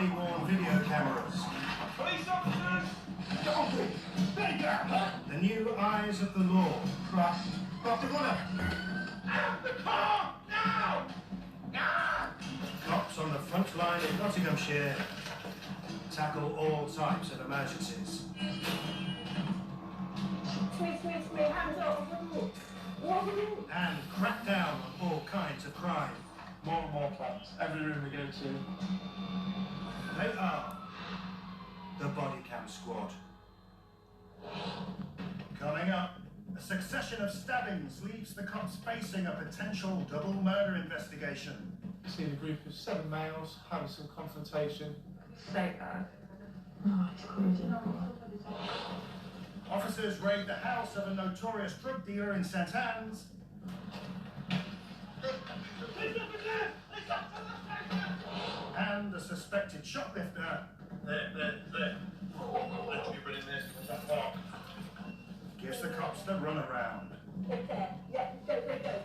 body-worn video cameras. Police officers! Don't stay down! The new eyes of the law. Drop the gunner! Out the car! Now! Now! Cops on the front line in Nottinghamshire tackle all types of emergencies. Hands up! And crack down on all kinds of crime. More and more plans. Every room we go to. They are the Bodycam Squad. Coming up, a succession of stabbings leaves the cops facing a potential double murder investigation. Seen a group of 7 males having some confrontation. So bad. Oh, it's crazy. Officers raid the house of a notorious drug dealer in St Anne's. And a suspected shoplifter gives the cops the runaround. Yeah, go.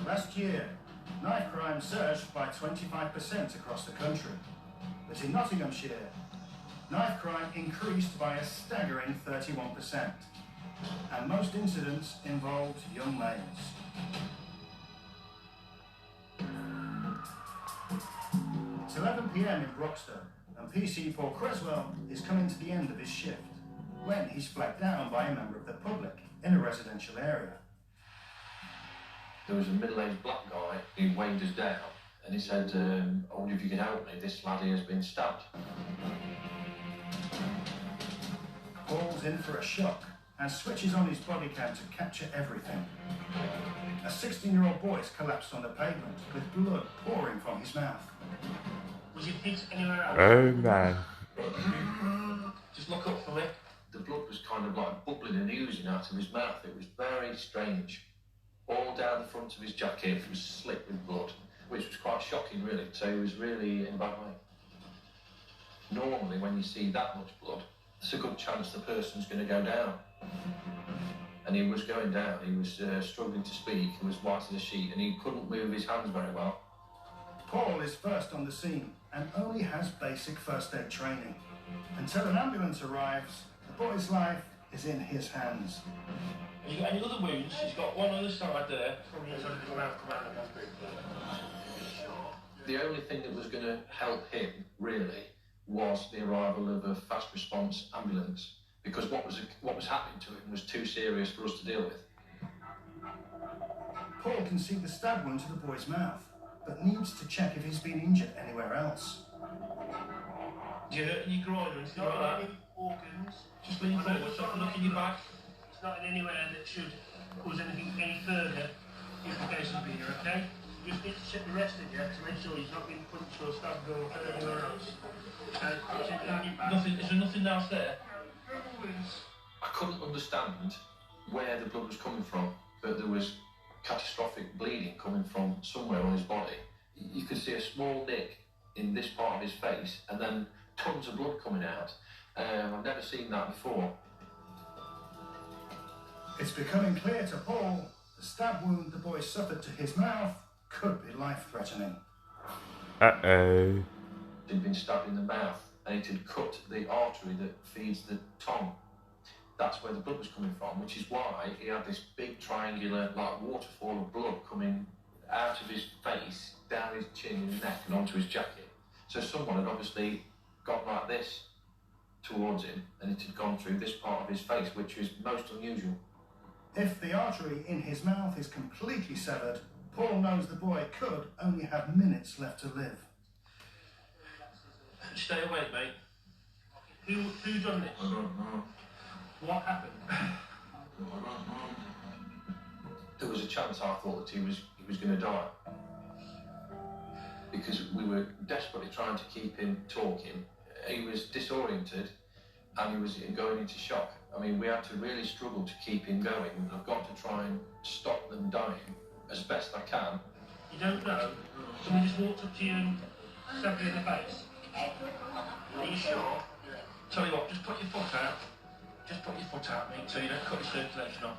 Last year, knife crime surged by 25% across the country. But in Nottinghamshire, knife crime increased by a staggering 31%. And most incidents involved young males. It's 11 PM in Broxton, and PC Paul Creswell is coming to the end of his shift when he's flagged down by a member of the public in a residential area. There was a middle-aged black guy who waved us down, and he said, I wonder if you can help me, this lad here has been stabbed. Paul's in for a shock and switches on his body cam to capture everything. A 16-year-old boy has collapsed on the pavement with blood pouring from his mouth. Was he hit anywhere else? Oh man. Just look up for me. The blood was kind of like bubbling and oozing out of his mouth. It was very strange. All down the front of his jacket was slick with blood, which was quite shocking really, so he was really in a bad way. Normally when you see that much blood, there's a good chance the person's going to go down. And he was going down, he was struggling to speak, he was white as a sheet, and he couldn't move his hands very well. Paul is first on the scene and only has basic first aid training. Until an ambulance arrives, the boy's life is in his hands. Have you got any other wounds? He's got one on the side there. The only thing that was going to help him, really, was the arrival of a fast response ambulance, because what was happening to him was too serious for us to deal with. Paul can see the stab wound to the boy's mouth, but needs to check if he's been injured anywhere else. Do you hurt your groin or anything like that? Any organs. Just lean forward, stop and look in your back. It's not in anywhere that should cause anything any further implications being here, okay? You just need to check the rest of you to make sure he's not been punched or stabbed or hurt anywhere else. Check down your back. Nothing, is there nothing else there? I couldn't understand where the blood was coming from, but there was catastrophic bleeding coming from somewhere on his body. You could see a small nick in this part of his face and then tons of blood coming out. I've never seen that before. It's becoming clear to Paul the stab wound the boy suffered to his mouth could be life-threatening. Uh-oh. He'd been stabbed in the mouth and it had cut the artery that feeds the tongue. That's where the blood was coming from, which is why he had this big triangular, like, waterfall of blood coming out of his face, down his chin and neck and onto his jacket. So someone had obviously gone like this towards him and it had gone through this part of his face, which is most unusual. If the artery in his mouth is completely severed, Paul knows the boy could only have minutes left to live. Stay awake, mate. Who done it? I don't know. What happened? There was a chance I thought that he was going to die, because we were desperately trying to keep him talking. He was disoriented and he was going into shock. I mean, we had to really struggle to keep him going. I've got to try and stop them dying as best I can. You don't know? Somebody just walked up to you and stabbed you in the face? Are you sure? Tell you what, just put your foot out. Just put your foot out, mate, so you don't cut your circulation off.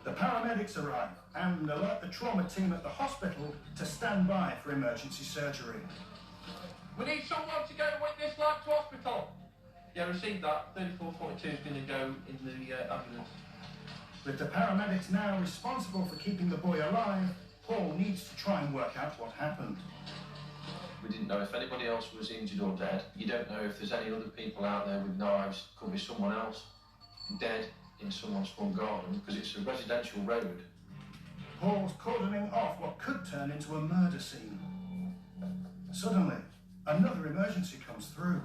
The paramedics arrive and alert the trauma team at the hospital to stand by for emergency surgery. We need someone to go with this lad to hospital. Yeah, received that. 3442 is going to go in the ambulance. With the paramedics now responsible for keeping the boy alive, Paul needs to try and work out what happened. We didn't know if anybody else was injured or dead. You don't know if there's any other people out there with knives. Could be someone else dead in someone's front garden, because it's a residential road. Paul's cordoning off what could turn into a murder scene. Suddenly, another emergency comes through.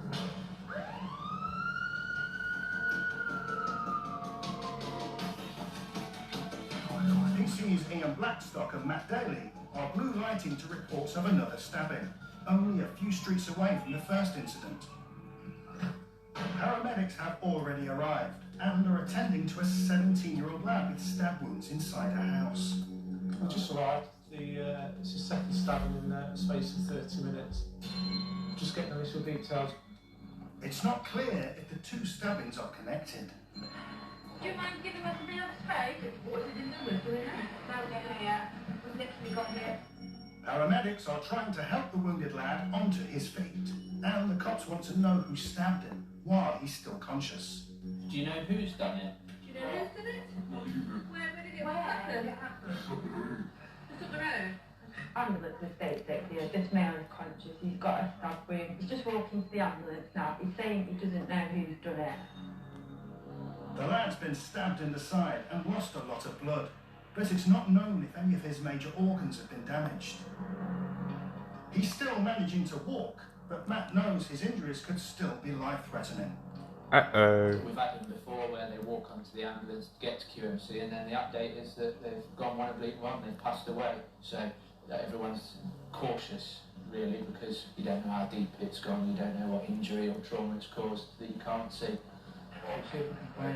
PC's Ian Blackstock and Matt Daly are blue lighting to reports of another stabbing, only a few streets away from the first incident. Paramedics have already arrived and are attending to a 17-year-old lad with stab wounds inside a house. We just arrived. It's the second stabbing in the space of 30 minutes. Just getting initial details. It's not clear if the two stabbings are connected. Do you mind giving us a bit of space? What did you do with doing that? No, we're here. We've literally got here. Paramedics are trying to help the wounded lad onto his feet, and the cops want to know who stabbed him while he's still conscious. Do you know who's done it? Do you know who's done it? Where did it happen? Just up the road. Ambulance was stated here. This man is conscious. He's got a stab wound. He's just walking to the ambulance now. He's saying he doesn't know who's done it. The lad's been stabbed in the side and lost a lot of blood, but it's not known if any of his major organs have been damaged. He's still managing to walk, but Matt knows his injuries could still be life-threatening. Uh-oh. We've had them before where they walk onto the ambulance, get to QMC, and then the update is that they've gone one oblique one, they've passed away. So everyone's cautious, really, because you don't know how deep it's gone, you don't know what injury or trauma it's caused that you can't see.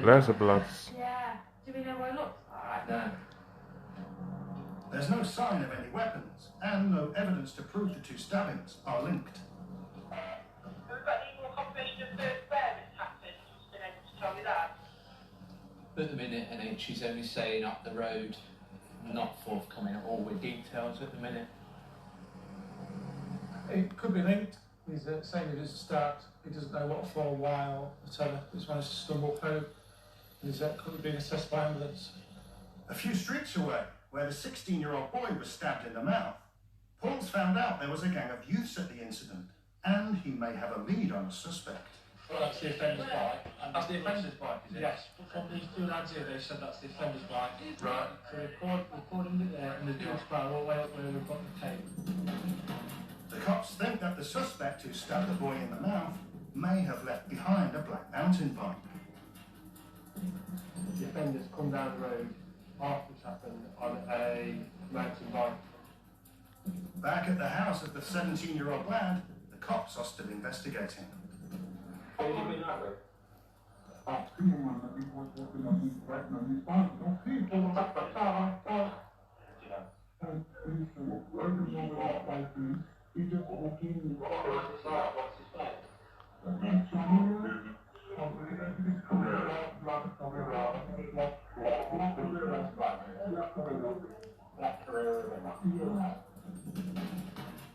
There's a blood. Yeah. Do we know what it looks like? No. There's no sign of any weapons, and no evidence to prove the two stabbings are linked. Have we got any more confirmation of where this happened? Just been able to tell me that? At the minute, NH is only saying up the road, not forthcoming at all with details at the minute. It could be linked. He's saying it is a start. He doesn't know what for, why, or whatever. He's managed to stumble home. He's currently being assessed by ambulance. A few streets away, where the 16-year-old boy was stabbed in the mouth, Paul's found out there was a gang of youths at the incident, and he may have a lead on a suspect. Well, that's the offender's bike. That's the offender's bike, is it? Yes. From these two lads here, they said that's the offender's bike. Right. So recording it there, and the dual spiral all the way up where we've got the tape. The cops think that the suspect who stabbed the boy in the mouth may have left behind a black mountain bike. The offender's come down the road after it's happened on a mountain bike. Back at the house of the 17-year-old lad, the cops are still investigating. What have you been at with?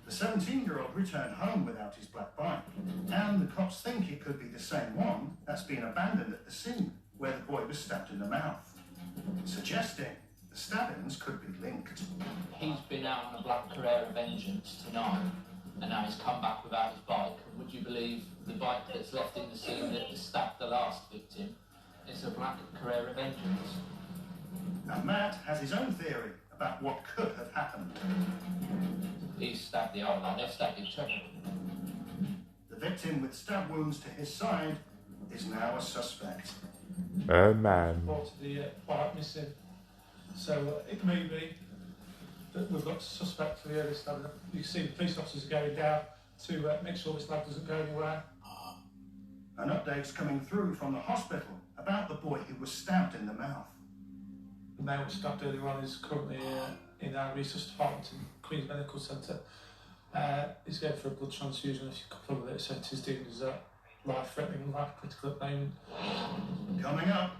The 17-year-old returned home without his black bike, and the cops think it could be the same one that's been abandoned at the scene where the boy was stabbed in the mouth, suggesting the stabbings could be linked. He's been out on a black career of vengeance tonight, and now he's come back without his bike. And would you believe the bike that's left in the scene that stabbed the last victim is a black career of vengeance? And Matt has his own theory about what could have happened. He's stabbed the old man, they've stabbed each other. The victim with stab wounds to his side is now a suspect. Oh man. Reported the bike missing. So it may be that we've got a suspect for the early stabbing. You can see the police officers are going down to make sure this lad doesn't go anywhere. An update's coming through from the hospital about the boy who was stabbed in the mouth. The man who was stabbed earlier on is currently in our resource department in Queen's Medical Centre. He's going for a blood transfusion. If you couple with it, so he's deemed as life-threatening, life-critical at the moment. Coming up,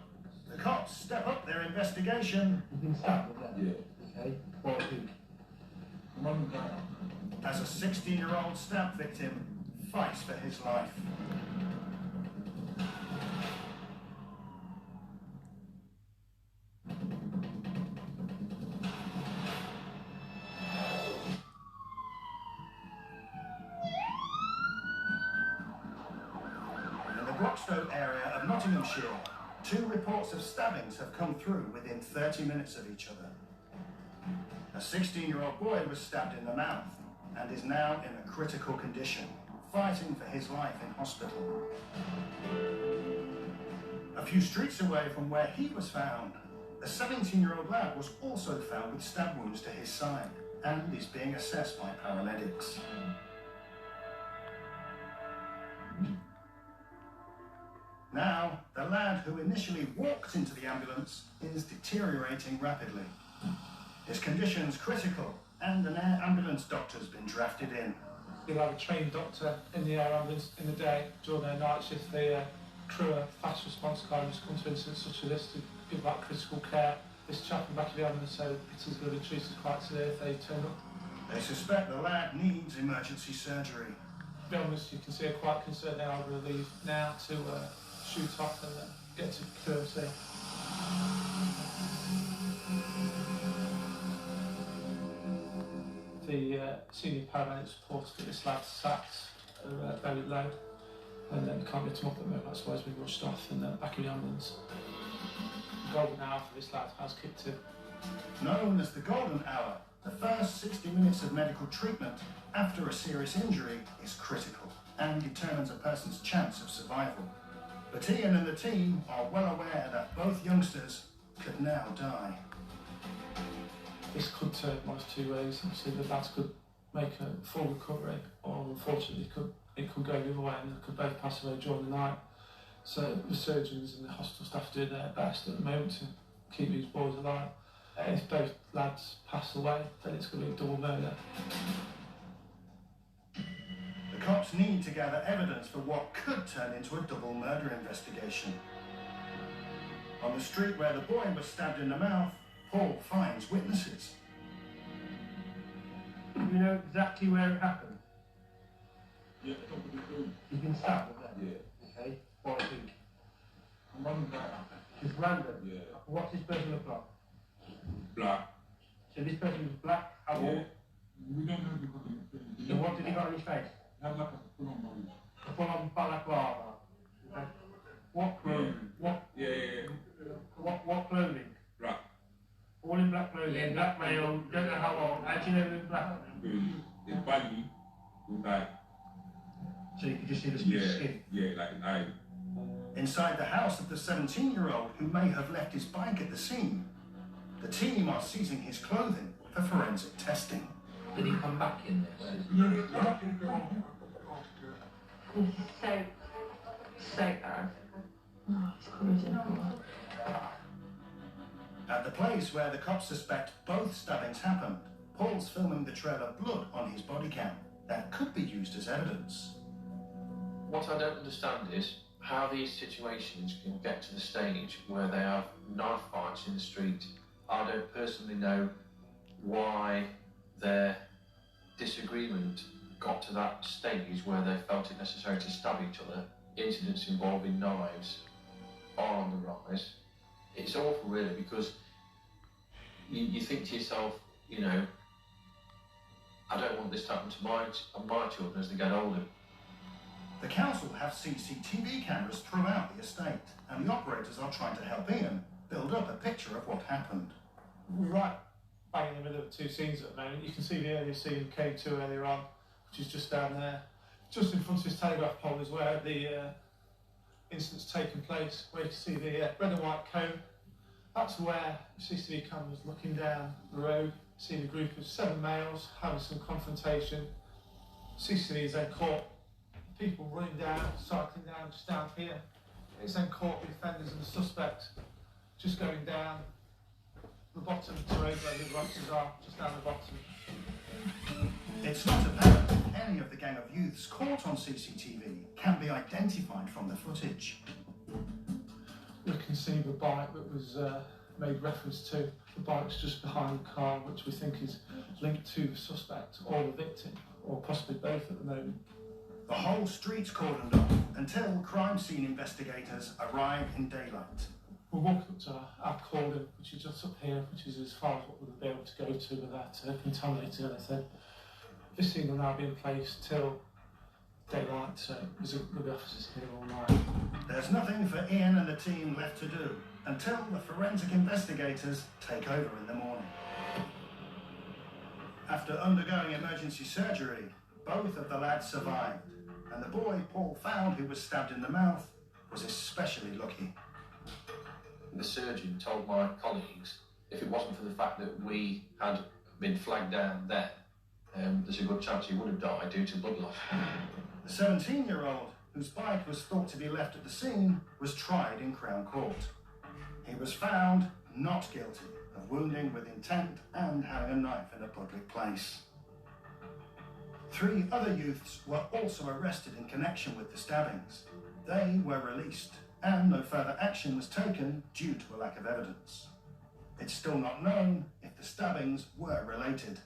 The cops step up their investigation. You've been stabbed with that? Yeah. Okay. By who? Mum and dad. As a 16-year-old stab victim fights for his life. In the Broxtowe area of Nottinghamshire, 2 reports of stabbings have come through within 30 minutes of each other. A 16-year-old boy was stabbed in the mouth and is now in a critical condition, fighting for his life in hospital. A few streets away from where he was found, a 17-year-old lad was also found with stab wounds to his side and is being assessed by paramedics. Now, the lad who initially walked into the ambulance is deteriorating rapidly. His condition's critical, and an air ambulance doctor's been drafted in. You'll have a trained doctor in the air ambulance in the day. During their night shift, the crew are fast response car just come to incidents such as this to give that critical care. This chap in the back of the ambulance, so it is going to be treated quite severe if they turn up. They suspect the lad needs emergency surgery. To be honest, you can see they're quite concerned they are going to leave now to shoot off and get to QMC. The senior paramedics reported that this lad's sats are very low and then can't get him up at the moment. That's why he's been rushed off in the back of the ambulance. The golden hour for this lad has kicked in. Known as the golden hour, the first 60 minutes of medical treatment after a serious injury is critical and determines a person's chance of survival. But Ian and the team are well aware that both youngsters could now die. This could turn one of 2 ways. Obviously, the lads could make a full recovery, or unfortunately, it could go the other way and they could both pass away during the night. So the surgeons and the hospital staff are doing their best at the moment to keep these boys alive. If both lads pass away, then it's going to be a double murder. The cops need to gather evidence for what could turn into a double murder investigation. On the street where the boy was stabbed in the mouth, Paul finds witnesses. Do you know exactly where it happened? Yeah, top of the room. You've been stabbed with that? Yeah. Okay. By who? Mum and dad. Just random? Yeah. What's this person look like? Black. So this person was black, how old? Yeah. We don't know because of the So what did he got on his face? He had like a full-on body. A full-on balaclava. Okay. What clothing? What clothing? Black. All in black clothing, black male, don't know how old. How do you know he was black? His body was like, So you could just see the skin. yeah, like his eye. Inside the house of the 17-year-old who may have left his bike at the scene, the team are seizing his clothing for forensic testing. Did he come back in this? This is so bad. Oh, it's crazy. At the place where the cops suspect both stabbings happened, Paul's filming the trail of blood on his bodycam that could be used as evidence. What I don't understand is how these situations can get to the stage where they have knife fights in the street. I don't personally know why their disagreement got to that stage where they felt it necessary to stab each other. Incidents involving knives are on the rise. It's awful, really, because you think to yourself, you know, I don't want this to happen to my children as they get older. The council have CCTV cameras throughout the estate, and the operators are trying to help Ian build up a picture of what happened. Right bang in the middle of 2 scenes at the moment. You can see the earlier scene, K2 earlier on, which is just down there. Just in front of this telegraph pole is where the incident's taken place, where you can see the red and white cone. That's where CCTV cameras looking down the road, seeing a group of 7 males having some confrontation. CCTV is then caught people running down, cycling down, just down here. It's then caught the offenders and the suspect just going down the bottom of the road where the officers are, just down the bottom. It's not apparent if any of the gang of youths caught on CCTV can be identified from the footage. We can can see the bike that was made reference to. The bike's just behind the car, which we think is linked to the suspect or the victim, or possibly both at the moment. The whole street's cordoned off until crime scene investigators arrive in daylight. We walked up to our cordon, which is just up here, which is as far as what we'll be able to go to without contaminating anything. This scene will now be in place till daylight, so there'll be officers here all night. There's nothing for Ian and the team left to do until the forensic investigators take over in the morning. After undergoing emergency surgery, both of the lads survived, and the boy Paul found, who was stabbed in the mouth, was especially lucky. The surgeon told my colleagues if it wasn't for the fact that we had been flagged down then, there's a good chance he would have died due to blood loss. The 17-year-old, whose bike was thought to be left at the scene, was tried in Crown Court. He was found not guilty of wounding with intent and having a knife in a public place. 3 other youths were also arrested in connection with the stabbings. They were released, and no further action was taken due to a lack of evidence. It's still not known if the stabbings were related.